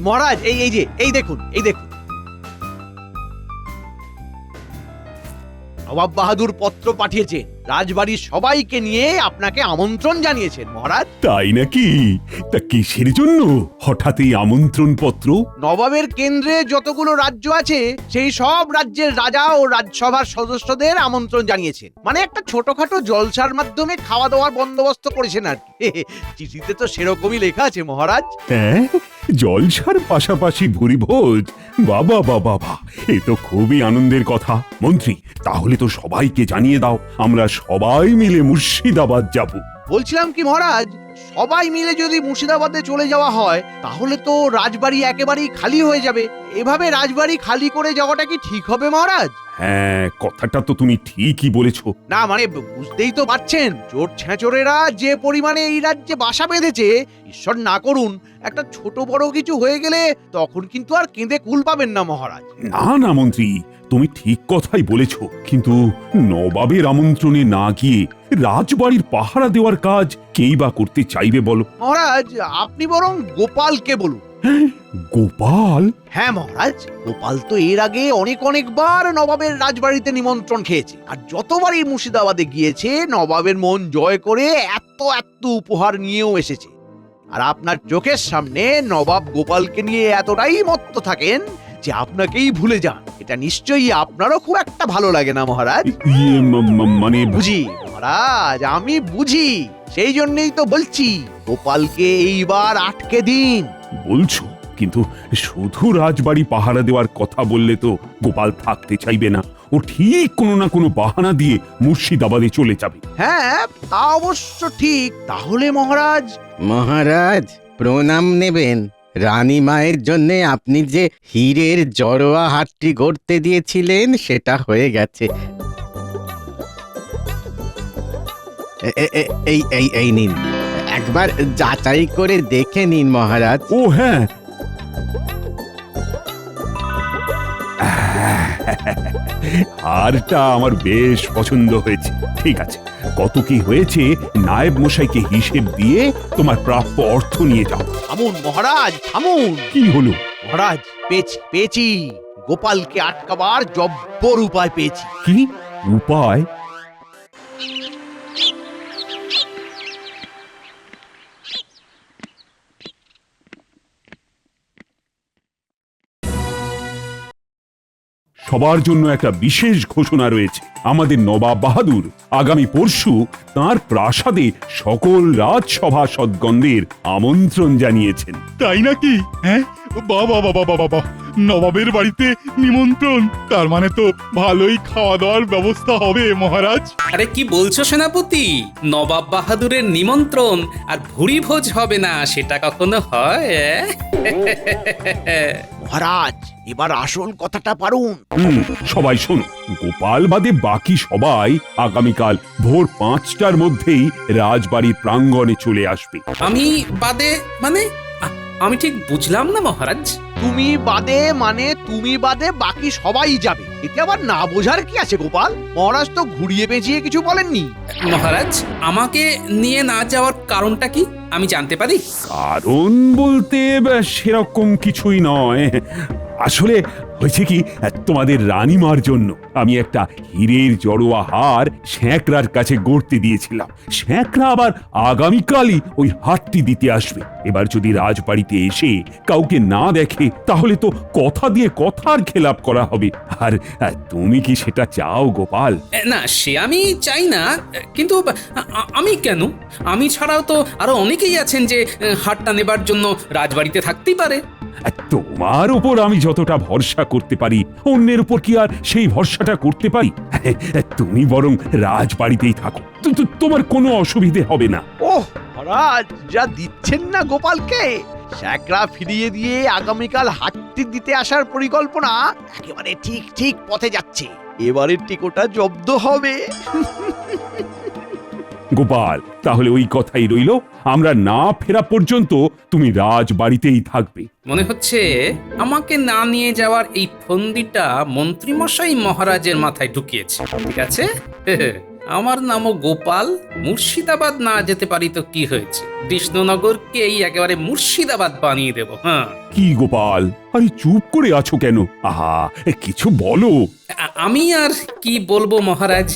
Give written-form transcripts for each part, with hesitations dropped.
মহারাজ, এই দেখুন। নবাব বাহাদুর পত্র পাঠিয়েছেন, রাজবাড়ির সবাইকে নিয়ে আপনাকে আমন্ত্রণ জানিয়েছেন মহারাজ। তাই নাকি? তা কিসের জন্য হঠাৎ এই আমন্ত্রণ পত্র? নবাবের কেন্দ্রে যতগুলো রাজ্য আছে সেই সব রাজ্যের রাজা ও রাজসভার সদস্যদের আমন্ত্রণ জানিয়েছেন। মানে একটা ছোটখাটো জলসার মাধ্যমে খাওয়া দাওয়ার বন্দোবস্ত করেছেন আর কি। চিঠিতে তো সেরকমই লেখা আছে মহারাজ। হ্যাঁ, জলসার পাশাপাশি ভুরিভোজ। বাবা বাবা বাবা, এ তো খুবই আনন্দের কথা। মন্ত্রী, তাহলে তো সবাইকে জানিয়ে দাও, আমরা সবাই মিলে মুর্শিদাবাদ যাব। বলছিলাম কি মহারাজ, সবাই মিলে যদি মুর্শিদাবাদে চলে যাওয়া হয় তাহলে তো রাজবাড়ি একেবারেই খালি হয়ে যাবে। এভাবে রাজবাড়ি খালি করে যাওয়াটা কি ঠিক হবে মহারাজ? হ্যাঁ, কথাটা তো তুমি ঠিকই বলেছ। না মানে বুঝতেই তো পারছেন, চোর ছেঁচড়েরা যে পরিমাণে এই রাজ্যে বাসা বেঁধেছে, ঈশ্বর না করুন একটা ছোট বড় কিছু হয়ে গেলে তখন কিন্তু আর কেঁদে কুল পাবেন না মহারাজ। না না মন্ত্রী, তুমি ঠিক কথাই বলেছ, কিন্তু নবাবের আমন্ত্রণে না গিয়ে রাজবাড়ির পাহারা দেওয়ার কাজ কেই বা করতে চাইবে বলো? মহারাজ, আপনি বরং গোপালকে বলুন। গোপাল? হ্যাঁ মহারাজ, গোপাল তো এর আগে অনেকবার নবাবের রাজবাড়িতে নিমন্ত্রণ খেয়েছে, আর যতবারই মুর্শিদাবাদে গিয়েছে নবাবের মন জয় করে এত উপহার নিয়েও এসেছে। আর আপনার চোখের সামনে নবাব গোপালকে নিয়ে এতটাই মত্ত থাকেন যে আপনাকেই ভুলে যান। এটা নিশ্চয়ই আপনারও খুব একটা ভালো লাগে না মহারাজ? মানে বুঝি মহারাজ, আমি বুঝি, সেই জন্যই তো বলছি গোপালকে এইবার আটকে দিন। বলছো, কিন্তু শুধু রাজবাড়ি পাহারা দেওয়ার কথা বললে তো গোপাল থাকতে চাইবে না। ও ঠিক কোনো না কোনো বাহানা দিয়ে মুর্শিদাবাদে চলে যাবে। হ্যাঁ, তা অবশ্য ঠিক। তাহলে মহারাজ প্রণাম নেবেন। রানী মায়ের জন্য আপনি যে হীরের জড়োয়া হাটটি গড়তে দিয়েছিলেন সেটা হয়ে গেছে। এই নিন, একবার যাচাই করে দেখে নিন মহারাজ। ও হ্যাঁ, হারটা আমার বেশ পছন্দ হয়েছে। ঠিক আছে, কত কি হয়েছে নায়েব মশাইকে হিসেব দিয়ে তোমার প্রাপ্য অর্থ নিয়ে যাও। থামুন মহারাজ, থামুন। কি হলো? মহারাজ, পেয়েছি। গোপালকে আটকাবার জব্বর উপায় পেয়েছি। কি উপায়? সবার জন্য একটা বিশেষ ঘোষণা রয়েছে। আমাদের নবাব বাহাদুর আগামী পরশু তার প্রাসাদে সকল রাজসভাসদগণদের আমন্ত্রণ জানিয়েছেন। তাই নাকি? হ্যাঁ, বাবা বাবা বাবা বাবা, নবাবের বাড়িতে নিমন্ত্রণ, তার মানে তো ভালোই খাওয়া দাওয়ার ব্যবস্থা হবে মহারাজ। আরে কি বলছো সেনাপতি? নবাব বাহাদুরের নিমন্ত্রণ আর ভুরি ভোজ হবে না সেটা কখনো হয়? মহারাজ, এবার আসল কথাটা পারুন। সবাই শোনো, গোপাল বাদে বাকি সবাই আগামীকাল ভোর 5টার মধ্যেই রাজবাড়ির প্রাঙ্গণে চলে আসবে। আমি বাদে মানে আমি ঠিক বুঝলাম না মহারাজ। তুমি বাদে বাকি সবাই যাবে, এতে আবার না বোঝার কি আছে গোপাল? মহারাজ তো ঘুরিয়ে পেঁচিয়ে কিছু বলেননি। মহারাজ, আমাকে নিয়ে না যাওয়ার কারণটা কি আমি জানতে পারি? কারণ বলতে সেরকম কিছুই নয়। আসলে হয়েছে কি, তোমাদের রানীমার জন্য আমি একটা হীরের জড়োয়া হার শ্যাঁকড়ার কাছে গড়তে দিয়েছিলাম। শ্যাঁকড়া আবার আগামীকালই ওই হারটি দিতে আসবে। এবার যদি রাজবাড়িতে এসে কাউকে না দেখে তাহলে তো কথা দিয়ে কথার খেলাপ করা হবে। আর তুমি কি সেটা চাও গোপাল? না, সে আমি চাই না, কিন্তু আমি কেন? আমি ছাড়াও তো আরো অনেকেই আছেন যে হারটা নেবার জন্য রাজবাড়িতে থাকতেই পারে। তোমার উপর আমি যতটা ভরসা করতে পারি, অন্যের উপর কি আর সেই ভরসাটা করতে পারি? তুমি বরং রাজবাড়িতেই থাকো, তোমার কোনো অসুবিধে হবে না। ওহ মহারাজ, যা দিচ্ছেন না গোপালকে! শ্যাকরা ফিরিয়ে দিয়ে আগামীকাল হাটটি দিতে আসার পরিকল্পনা একেবারে ঠিক পথে যাচ্ছে। এবারের টিকোটা জব্দ হবে। গোপাল, তাহলে ওই কথাই রইল, আমরা না ফেরা পর্যন্ত তুমি রাজবাড়িতেই থাকবে। মনে হচ্ছে আমাকে না নিয়ে যাওয়ার এই ফন্দিটা মন্ত্রীমশাই মহারাজের মাথায় ঢুকিয়েছে। ঠিক আছে, আমার নামও গোপাল। মুর্শিদাবাদ না যেতে পারি তো কি হয়েছে, কৃষ্ণনগরকে এই একেবারে মুর্শিদাবাদ বানিয়ে দেব। হ্যাঁ, কি গোপাল, আরে চুপ করে আছো কেন? আহা, কিছু বলো। আমি আর কি বলবো মহারাজ,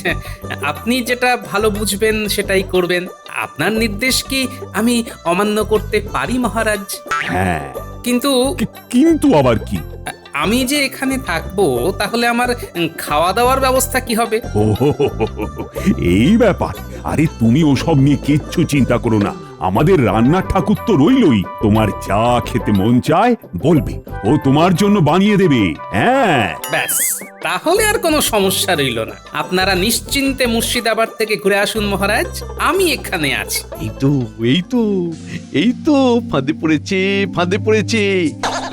আপনি যেটা ভালো বুঝবেন সেটাই করবেন। আপনার নির্দেশ কি আমি অমান্য করতে পারি মহারাজ? হ্যাঁ, কিন্তু কিন্তু আবার কি? আমি যে এখানে থাকবো, তাহলে আমার খাওয়া দাওয়ার ব্যবস্থা কি হবে? ও হো হো হো হো, এই ব্যাপার। আরে তুমি ওসব নিয়ে কিচ্ছু চিন্তা করো না, আমাদের রান্নার ঠাকুর তো রইলই। তোমার যা খেতে মন চায় বলবে, ও তোমার জন্য বানিয়ে দেবে। হ্যাঁ, ব্যাস, তাহলে আর কোনো সমস্যা রইল না। আপনারা নিশ্চিন্তে মুর্শিদাবাদ থেকে ঘুরে আসুন মহারাজ, আমি এখানে আছি। এই তো এই তো এই তো ফাঁদে পড়েছে, ফাঁদে পড়েছে।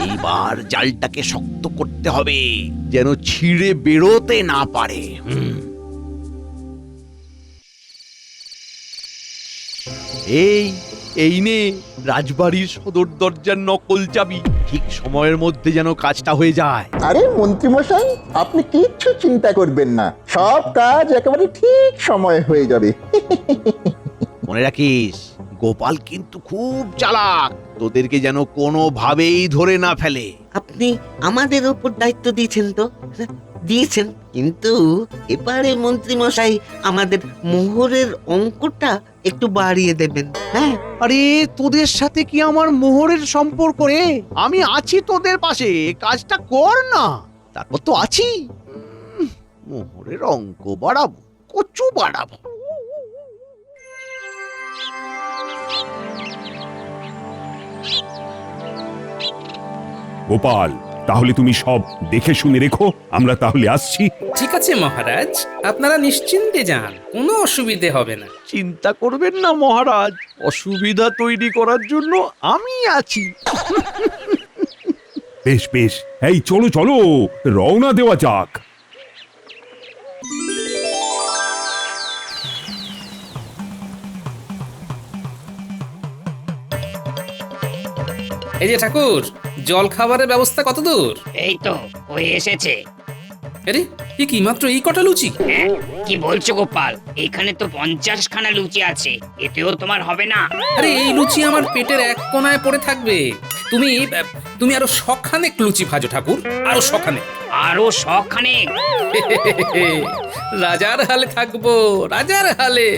এইবার জালটাকে শক্ত করতে হবে, যেন ছিঁড়ে বেরোতে না পারে। এই এই নে রাজবাড়ির সদর দরজার নকল চাবি। ঠিক সময়ের মধ্যে যেন কাজটা হয়ে যায়। আরে মন্ত্রীমশাই, আপনি কিচ্ছু চিন্তা করবেন না, সব কাজ একেবারে ঠিক সময় হয়ে যাবে। মনে রাখিস, গোপাল কিন্তু খুব চালাক, তোদেরকে যেন কোনোভাবেই ধরে না ফেলে। আপনি আমাদের উপর দায়িত্ব দিয়েছেন তো? দিয়েছেন, কিন্তু এবারে মন্ত্রী মশাই আমাদের মোহরের অঙ্কটা একটু বাড়িয়ে দেবেন। হ্যাঁ, আরে তোদের সাথে কি আমার মোহরের সম্পর্ক রে? আমি আছি তোদের পাশে, কাজটা কর না। তারপর তো আছি, মোহরের অঙ্ক বাড়াবো, কচু বাড়াবো। গোপাল, তাহলে তুমি সব দেখে শুনে রেখো, আমরা তাহলে আসছি। ঠিক আছে মহারাজ, আপনারা নিশ্চিন্তে যান, কোনো অসুবিধে হবে না। চিন্তা করবেন না মহারাজ, অসুবিধা তৈরি করার জন্য আমি আছি। বেশ বেশ, এই চলো চলো, রওনা দেওয়া যাক। এই যে ঠাকুর, জল খাবারের ব্যবস্থা কত দূর? এই তো হয়ে এসেছে। আরে এ কি মাত্র এই কটা লুচি? হ্যাঁ, কি বলছো গোপাল? এখানে তো 50 খানা লুচি আছে, এতেও তোমার হবে না? আরে এই লুচি আমার পেটের এক কোণায় পড়ে থাকবে। তুমি তুমি আরো শখানেক লুচি ভাজো ঠাকুর, আরো শখানেক। আরো শখানেক? রাজার হালে থাকবো, রাজার হালে।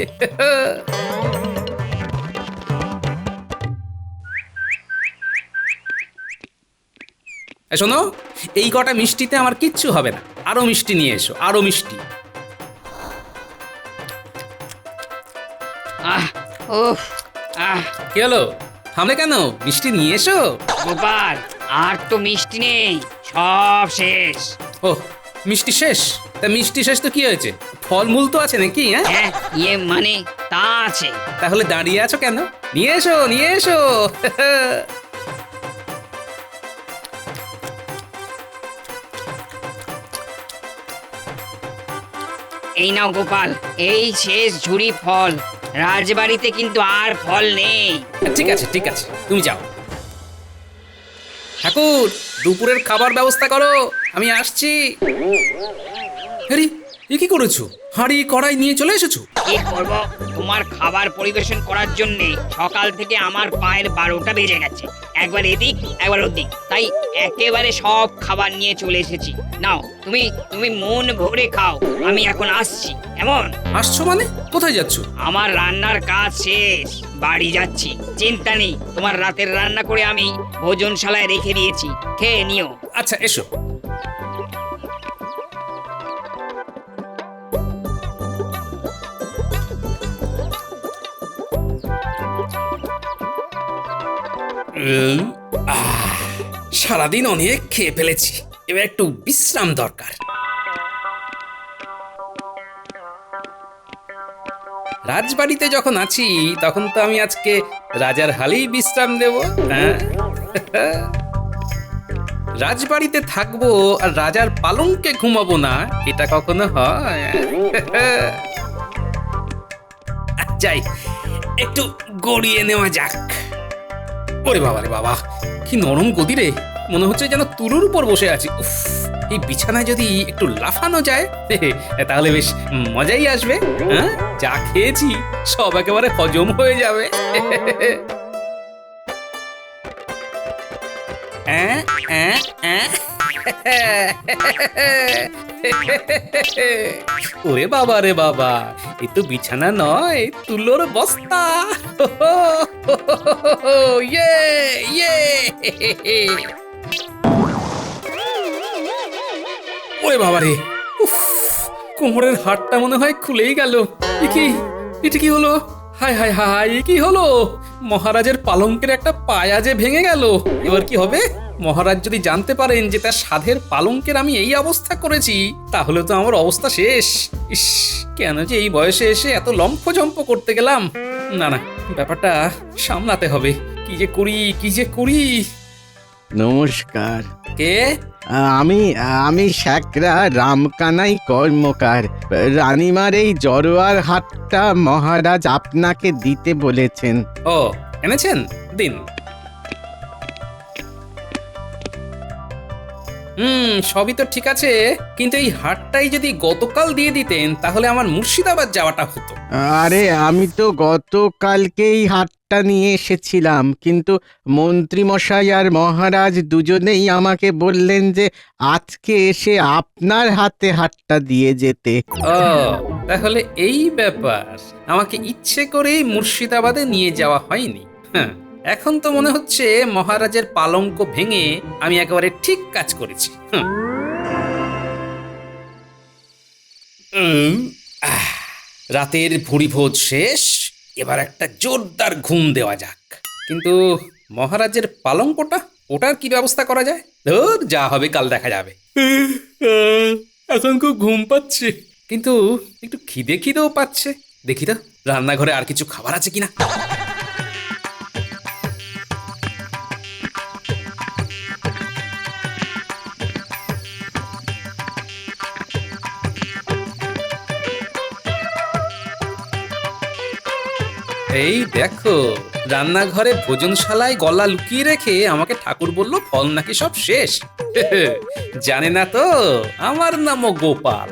শোনো, এই কটা মিষ্টিতে আমার কিচ্ছু হবে না, আরো মিষ্টি নিয়ে এসো, আরো মিষ্টি। আহ উফ আহ কি হলো, থামলে কেন? মিষ্টি নিয়ে এসো। গোপাল, আর তো মিষ্টি নেই, সব শেষ। ও, মিষ্টি শেষ? তা মিষ্টি শেষ তো কি হয়েছে, ফলমূল তো আছে নাকি? হ্যাঁ, হ্যাঁ, মানে তা আছে। তাহলে দাঁড়িয়ে আছো কেন? নিয়ে এসো, নিয়ে এসো। এই নাও গোপাল, এই শেষ ঝুড়ি ফল। রাজবাড়িতে কিন্তু আর ফল নেই। ঠিক আছে ঠিক আছে, তুমি যাও। ঠাকুর, দুপুরের খাবার ব্যবস্থা করো, আমি আসছি। আরে এ কি করেছো? হাঁড়ি কড়াই নিয়ে চলে এসেছো? কি করব, তোমার খাবার পরিবেশন করার জন্য সকাল থেকে আমার পায়ের 12টা বেজে গেছে। একবার এদিক একবার ওদিক, তাই একেবারে সব খাবার নিয়ে চলে এসেছি। নাও, তুমি তুমি মন ভরে খাও, আমি এখন আসছি। কেমন? আসছো মানে? কোথায় যাচ্ছো? আমার রান্নার কাজ শেষ, বাড়ি যাচ্ছি। চিন্তা নেই, তোমার রাতের রান্না করে আমি ভোজনশালায় রেখে দিয়েছি, খেয়ে নিও। আচ্ছা এসো। সারাদিন অনেক খেয়ে ফেলেছি, এবার একটু বিশ্রাম দরকার। রাজবাড়িতে যখন আছি তখন তো আমি আজকে রাজার হালেই বিশ্রাম দেব। হ্যাঁ, রাজবাড়িতে থাকবো আর রাজার পালঙ্কে ঘুমাবো না, এটা কখনো হয়? যাই, একটু গড়িয়ে নেওয়া যাক। ওরে বাবা রে বাবা, কি নরম গদি রে, মনে হচ্ছে যেন তুলোর উপর বসে আছি। উফ, এই বিছানায় যদি একটু লাফানো যায় তাহলে বেশ মজাই আসবে। হ্যাঁ, যা খেয়েছি সব একেবারে হজম হয়ে যাবে। ওরে বাবা রে বাবা, এ তো বিছানা নয়, তুলোর বস্তা। ইয়ে ইয়ে। ওরে বাবা রে, উফ, কোমরের হাড়টা মনে হয় খুলেই গেল। এটা কি হলো? হায় হায় হায়, এ কি হলো? মহারাজের পালঙ্কের একটা পায়া যে ভেঙে গেল। এবার কি হবে? মহারাজ যদি জানতে পারেন যে তার সাধের পালঙ্কের আমি এই অবস্থা করেছি, তাহলে তো আমার অবস্থা শেষ। ইস, কেন যে এই বয়সে এসে এত লম্ফজম্প করতে গেলাম। না না, ব্যাপারটা সামলাতে হবে। কি যে করি। নমস্কার। কে? আমি শ্যাকরা রামকানাই কর্মকার। রানীমার এই জড়োয়ার হাটটা মহারাজ আপনাকে দিতে বলেছেন। ও, এনেছেন? দিন। সবই তো ঠিক আছে, কিন্তু এই হাটটাই যদি গতকাল দিয়ে দিতেন তাহলে আমার মুর্শিদাবাদ যাওয়াটা হতো। আরে আমি তো গতকালকেই হাটটা নিয়ে এসেছিলাম, কিন্তু মন্ত্রী মশাই আর মহারাজ দুজনেই আমাকে বললেন যে আজকে এসে আপনার হাতে হাটটা দিয়ে যেতে। ও, তাহলে এই ব্যাপার। আমাকে ইচ্ছে করেই মুর্শিদাবাদে নিয়ে যাওয়া হয়নি। হ্যাঁ, এখন তো মনে হচ্ছে মহারাজের পালঙ্ক ভেঙে আমি একেবারে ঠিক কাজ করেছি। রাতের ভুঁড়িভোজ শেষ, এবার একটা জোরদার ঘুম দেওয়া যাক। কিন্তু মহারাজের পালঙ্কটা, ওটার কি ব্যবস্থা করা যায়? ধুর, যা হবে কাল দেখা যাবে। এখন খুব ঘুম পাচ্ছে, কিন্তু একটু খিদেও পাচ্ছে। দেখি তো রান্নাঘরে আর কিছু খাবার আছে কিনা। এই দেখো, রান্নাঘরে ভোজনশালায় গলা লুকিয়ে রেখে আমাকে ঠাকুর বলল ফল নাকি সব শেষ। জানে না তো আমার নামও গোপাল।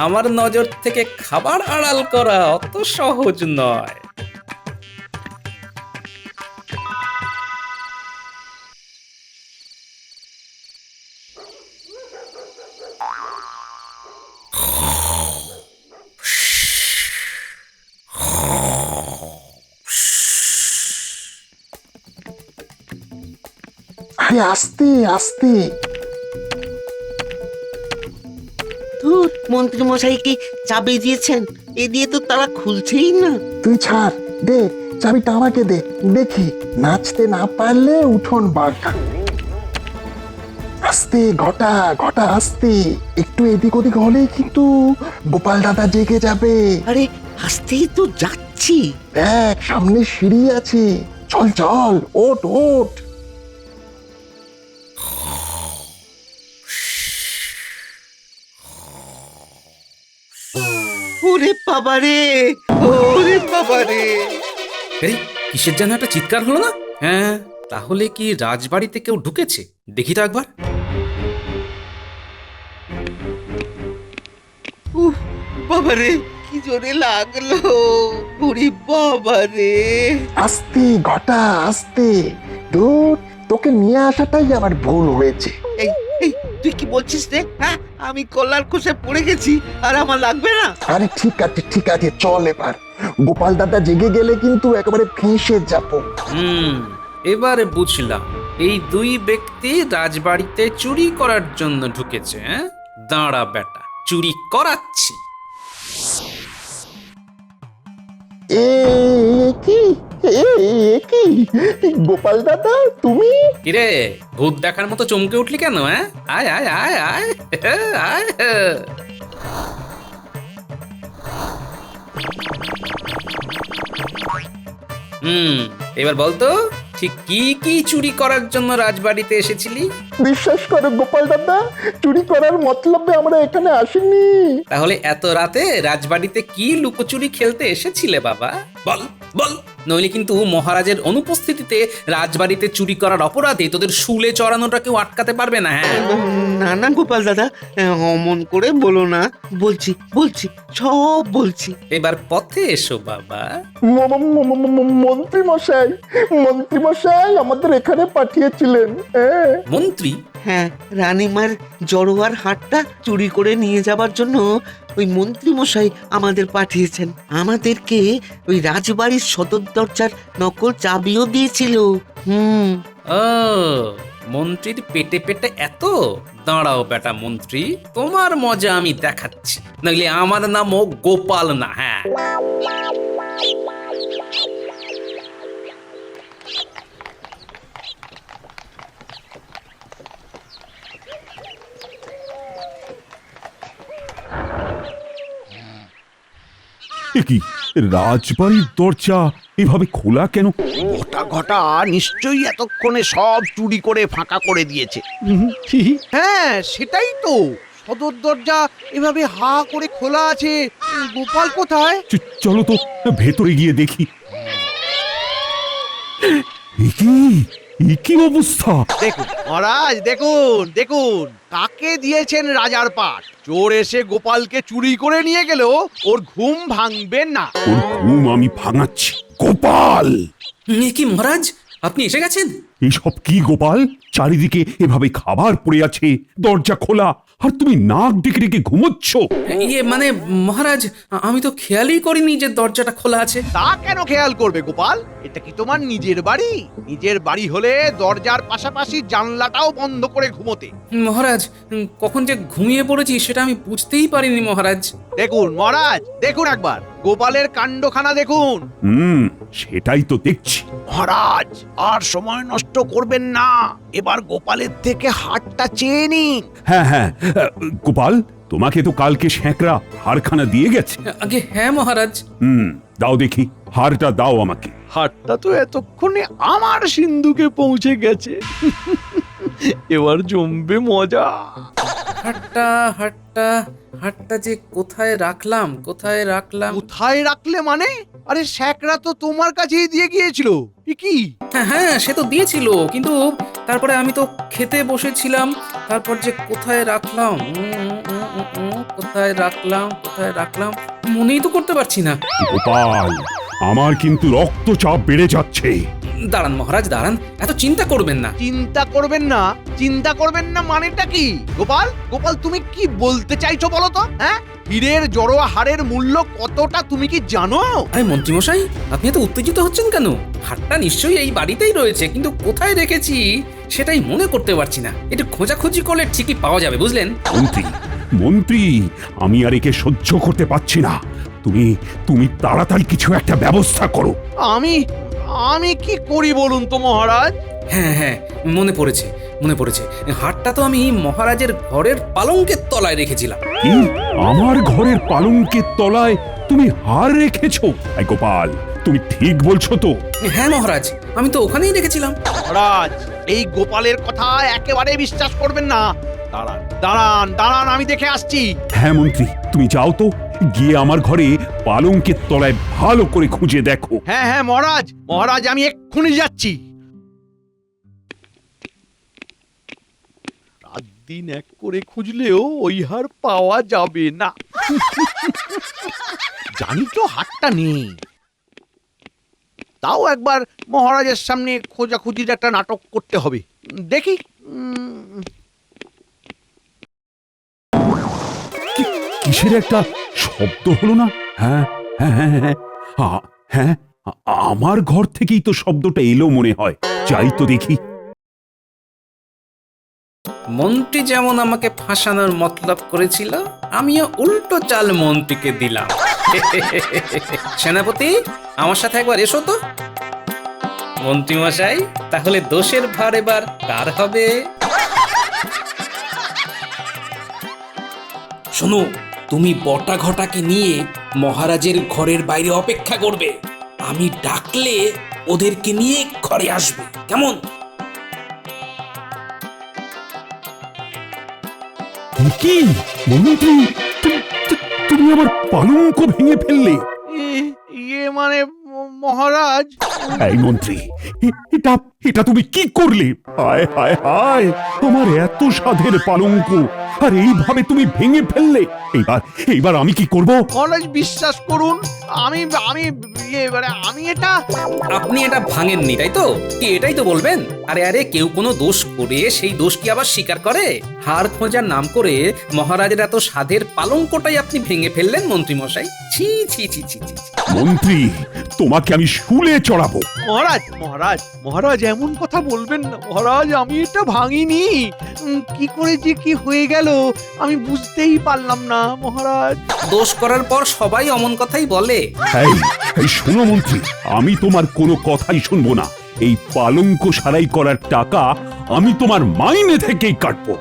আমার নজর থেকে খাবার আড়াল করা অত সহজ নয়। আরে আস্তে আস্তে। ধুর, মন্ত্রী মশাই কি চাবি দিয়েছেন? এ দিয়ে তো তারা খুলছেই না। তুই ছাড়, দে চাবিটা আমাকে দে, দেখি নাচতে না পারলে উঠোন বাঁকা। আস্তে ঘটা ঘটা, আস্তে। একটু এদিক ওদিক হলেই কিন্তু গোপাল দাদা জেগে যাবে। আরে আসতেই তো যাচ্ছি। দেখ সামনে সিঁড়ি আছে, চল চল, ওঠ ওঠ। ওরে বাবারে, ওরে বাবারে। এই কিসের যেন একটা চিৎকার হলো না? হ্যাঁ, তাহলে কি রাজবাড়িতে কেউ ঢুকেছে? দেখি তো একবার। উহ, বাবারে, কি জোরে লাগলো। ওরে বাবারে। আস্তে ঘটা, আস্তে। দূর, তোকে নিয়ে আসাটাই আমার ভুল হয়েছে। এই এই, তুই কি বলছিস রে? হ্যাঁ, আমি কলার খোসে পড়ে গেছি আর আমার লাগবে না। আরে ঠিক আছে ঠিক আছে, চল এবার। গোপাল দাদা জেগে গেলে কিন্তু একেবারে ফেঁসে যাবো। এবারে বুঝলাম, এই দুই ব্যক্তি রাজবাড়িতে চুরি করার জন্য ঢুকেছে। হ্যাঁ, দাঁড়া বেটা, চুরি করাচ্ছি। এ কি কি গোপাল দাদা, তুমি? কিরে, ভূত দেখার মতো চমকে উঠলি কেন? হ্যাঁ, আয় আয় আয় আয় আয়। এবার বলতো, ঠিক কি কি চুরি করার জন্য রাজবাড়িতে এসেছিলি? বিশ্বাস করো গোপাল দাদা, চুরি করার মতলবে আমরা এখানে আসিনি। তাহলে এত রাতে রাজবাড়িতে কি লুকোচুরি খেলতে এসেছিলে বাবা? বল বল। নইলে কিন্তু মহারাজের অনুপস্থিতিতে রাজবাড়িতে চুরি করার অপরাধে তোদের শুলে চড়ানোটা কেউ আটকাতে পারবে না। হ্যাঁ না না গোপাল দাদা, অমন করে বলো না। বলছি বলছি সব বলছি। এবার পথে এসো বাবা। মন্ত্রী মশাই আমাদের এখানে পাঠিয়েছিলেন। হ্যাঁ মন্ত্রী? হ্যাঁ, রানীমার জড়োয়ার হাটটা চুরি করে নিয়ে যাবার জন্য ওই মন্ত্রী মশাই আমাদের পাঠিয়েছেন। আমাদেরকে ওই রাজবাড়ির সদর দরজার নকল চাবিও দিয়েছিল। ও, মন্ত্রীর পেটে পেটে এত? দাঁড়াও বেটা মন্ত্রী, তোমার মজা আমি দেখাচ্ছি। নইলে আমার নামও গোপাল না। হ্যাঁ এ কি, রাজবাড়ির দরজা এভাবে খোলা কেন? ঘটা ঘটা নিশ্চয়ই এতক্ষণে সব চুরি করে ফাঁকা করে দিয়েছে। হ্যাঁ সেটাই তো, সদর দরজা এভাবে হা করে খোলা আছে। গোপাল কোথায়? চলো তো ভেতরে গিয়ে দেখি। এ কি অবস্থা? দেখুন মহারাজ, দেখুন দেখুন, কাকে দিয়েছেন রাজার পাট। চোর এসে গোপালকে চুরি করে নিয়ে গেলেও ওর ঘুম ভাঙবে না। ওর ঘুম আমি ভাঙাচ্ছি। গোপাল! এ কি মহারাজ, আপনি এসে গেছেন? এসব কি গোপাল? চারিদিকে এভাবে খাবার পড়ে আছে, দরজা খোলা, আর তুমি নাক ডেকে ডেকে ঘুমোচ্ছ। ইয়ে মানে মহারাজ, আমি তো খেয়ালই করিনি যে দরজাটা খোলা আছে। তা কেন খেয়াল করবে গোপাল? এটা কি তোমার নিজের বাড়ি? নিজের বাড়ি হলে দরজার পাশাপাশি জানলাটাও বন্ধ করে ঘুমোতে। মহারাজ, কখন যে ঘুমিয়ে পড়েছি সেটা আমি বুঝতেই পারিনি মহারাজ। দেখুন মহারাজ, দেখুন একবার গোপালের কাণ্ডখানা দেখুন। সেটাই তো দেখছি। মহারাজ আর সময় নষ্ট করবেন না, এবার গোপালের থেকে হাতটা চেয়ে নিন। হ্যাঁ হ্যাঁ, গোপাল, তোমাকে তো কালকে শ্যাঁকড়া হারখানা দিয়ে গেছে। আগে হ্যাঁ মহারাজ। দাও দেখি, হারটা দাও আমাকে। হাতটা তো এতক্ষণে আমার সিন্ধুকে পৌঁছে গেছে। এবার জমবে মজা। হাটটা হাটটা হাটটা যে কোথায় রাখলাম, কোথায় রাখলাম? কোথায় রাখলে মানে? আরে শ্যাকরা তো তোমার কাছেই দিয়ে গিয়েছিল। এ কি? হ্যাঁ হ্যাঁ, সে তো দিয়েছিল, কিন্তু তারপরে আমি তো খেতে বসেছিলাম। তারপর যে কোথায় রাখলাম, কোথায় রাখলাম, কোথায় রাখলাম, মনেই তো করতে পারছি না। গোপাল, আমার কিন্তু রক্তচাপ বেড়ে যাচ্ছে। দাঁড়ান মহারাজ, দাঁড়ান, এত চিন্তা করবেন না। চিন্তা করবেন না? চিন্তা করবেন না মানেটা কি? গোপাল, গোপাল তুমি কি বলতে চাইছো বলো তো? হ্যাঁ, হীরের জড়োয়া হারের মূল্য কতটা তুমি কি জানো? আরে মন্ত্রীমশাই, আপনি এত উত্তেজিত হচ্ছেন কেন? হাটটা নিশ্চয়ই এই বাড়িতেই রয়েছে, কিন্তু কোথায় রেখেছি সেটাই মনে করতে পারছি না। একটু খোঁজাখুঁজি করলে ঠিকই পাওয়া যাবে, বুঝলেন? মন্ত্রী, মন্ত্রী, আমি আর একে সহ্য করতে পারছি না। তুমি তুমি তাড়াতাড়ি কিছু একটা ব্যবস্থা করো। আমি আমি কি করি বলুন তো মহারাজ? হ্যাঁ হ্যাঁ, মনে পড়েছে, মনে পড়েছে। হাটটা তো আমি মহারাজের ঘরের পালঙ্কের তলায় রেখেছিলাম। কি? আমার ঘরের পালঙ্কের তলায় তুমি হার রেখেছো? এই গোপাল, তুমি ঠিক বলছো তো? হ্যাঁ মহারাজ, আমি তো ওখানেই রেখেছিলাম। মহারাজ, এই গোপালের কথা একেবারে বিশ্বাস করবেন না। দাঁড়ান দাঁড়ান দাঁড়ান, আমি দেখে আসছি। হ্যাঁ মন্ত্রী, তুমি যাও তো, গিয়ে আমার ঘরে পালঙ্কের তলায় ভালো করে খুঁজে দেখো। হ্যাঁ হ্যাঁ মহারাজ, মহারাজ আমি এক্ষুনি যাচ্ছি। রাত দিন এক করে খুঁজলেও ওই হার পাওয়া যাবে না। জানি তো হারটা নেই, তাও একবার মহারাজের সামনে খোঁজাখুঁজির একটা নাটক করতে হবে। দেখি। কিসের একটা শব্দ হলো না? হ্যাঁ হ্যাঁ হ্যাঁ হ্যাঁ, হ্যাঁ, আমার ঘর থেকেই তো শব্দটা এলো মনে হয়। যাই তো দেখি। মন্ত্রী যেমন আমাকে ফাঁসানোর মতলব করেছিল, আমিও উল্টো চাল মন্ত্রীকে দিলাম। সেনাপতি, আমার সাথে একবার এসো তো। মন্ত্রী মশাই, তাহলে দোষের ভার এবার কার হবে? শোনো, তুমি বটা ঘটাকে নিয়ে মহারাজের ঘরের বাইরে অপেক্ষা করবে। আমি ডাকলে ওদেরকে নিয়ে ঘরে আসবে, কেমন? কি মন্ত্রী, তুমি আমার পালঙ্ক ভেঙে ফেললে? ইয়ে মানে মহারাজ। এই মন্ত্রী, এটা এটা তুমি কি করলে? হায় হায় হায়, আমার এত সাধের পালঙ্ক আর এইভাবে তুমি ভেঙে ফেললে। এইবার আমি কি করব? মহারাজ বিশ্বাস করুন, আমি আমি আমি এটা আপনি এটা ভাঙেননি তাই তো? কি এটাই তো বলবেন? আরে আরে, কেউ কোনো দোষ করে সেই দোষ কি আবার স্বীকার করে? হার খোঁজার নাম করে মহারাজের এত সাধের পালঙ্কটাই আপনি ভেঙে ফেললেন মন্ত্রী মশাই। ছি ছি ছি ছি ছি। মন্ত্রী, তোমাকে আমি শুলে চড়াবো। মহারাজ মহারাজ মহারাজ এমন কথা বলবেন না মহারাজ, আমি এটা ভাঙিনি। কি করে যে কি হয়ে গেল আমি বুঝতেই পারলাম না মহারাজ। দোষ করার পর সবাই অমন কথাই বলে। এই এই শোনো মন্ত্রী, আমি তোমার কোনো কথাই শুনবো না। এই পালঙ্ক সারাই করার টাকা আমি তোমার মাইনে থেকেই কাটবো।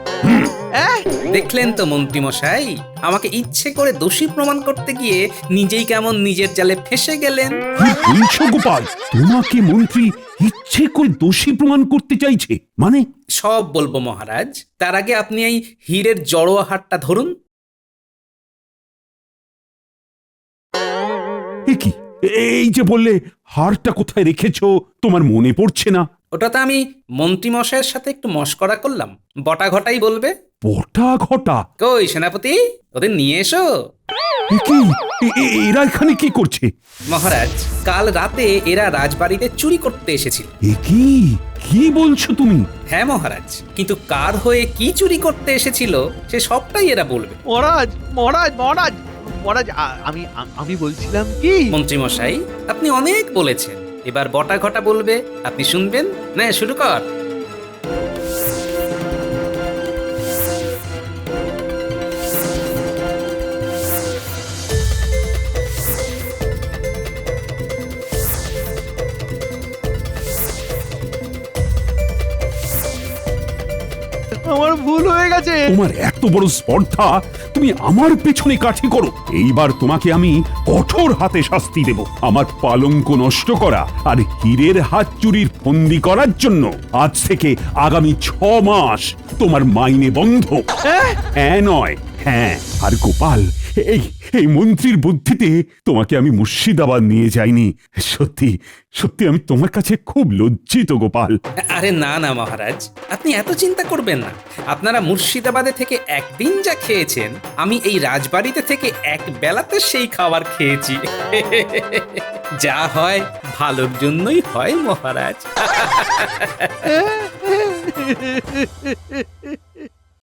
দেখলেন তো মন্ত্রী মশাই, আমাকে ইচ্ছে করে দোষী প্রমাণ করতে গিয়ে নিজেই কেমন নিজের জালে ফেঁসে গেলেন। কি বলছো গোপাল? তোমাকে মন্ত্রী ইচ্ছে করে দোষী প্রমাণ করতে চাইছে? মানে? সব বলবো মহারাজ, তার আগে আপনি এই হীরের জড়োয়া হারটা ধরুন। এ কি? এই যে বললে হারটা কোথায় রেখেছো তোমার মনে পড়ছে না? ওটা তো আমি মন্ত্রী মশাইয়ের সাথে একটু মশকরা করলাম, বটা ঘটাই বলবে। বটা ঘটা? কই সেনাপতি, ওদের নিয়ে এসো। এ কি? এরা এখানে কি করছে? মহারাজ, কাল রাতে এরা রাজবাড়িতে চুরি করতে এসেছিল। এ কি? কি বলছো তুমি? হ্যাঁ মহারাজ, কিন্তু কার হয়ে কি চুরি করতে এসেছিল সে সবটাই এরা বলবে। মহারাজ মহারাজ মহারাজ মহারাজ আমি আমি বলছিলাম কি মন্ত্রী মশাই, আপনি অনেক বলেছেন, এবার বটা ঘটা বলবে, আপনি শুনবেন না? শুরু কর। আমার ভুল হয়ে গেছে। তোমার এত বড় স্পর্ধা, তুমি আমার পেছনে কাঠি করো। এইবার তোমাকে আমি কঠোর হাতে শাস্তি দেব। আমার পালঙ্ক নষ্ট করা আর হীরের হাত চুরির ফন্দি করার জন্য আজ থেকে আগামী 6 মাস তোমার মাইনে বন্ধ। হ্যাঁ নয় হ্যাঁ। আর গোপাল, এই এই মন্ত্রীর বুদ্ধিতে তোমাকে আমি মুর্শিদাবাদ নিয়ে যাইনি। সত্যি সত্যি আমি তোমার কাছে খুব লজ্জিত গোপাল। আরে না না মহারাজ, আপনি এত চিন্তা করবেন না। আপনারা মুর্শিদাবাদে থেকে একদিন যা খেয়েছেন, আমি এই রাজবাড়িতে থেকে এক বেলাতে সেই খাবার খেয়েছি। যা হয় ভালোর জন্যই হয় মহারাজ।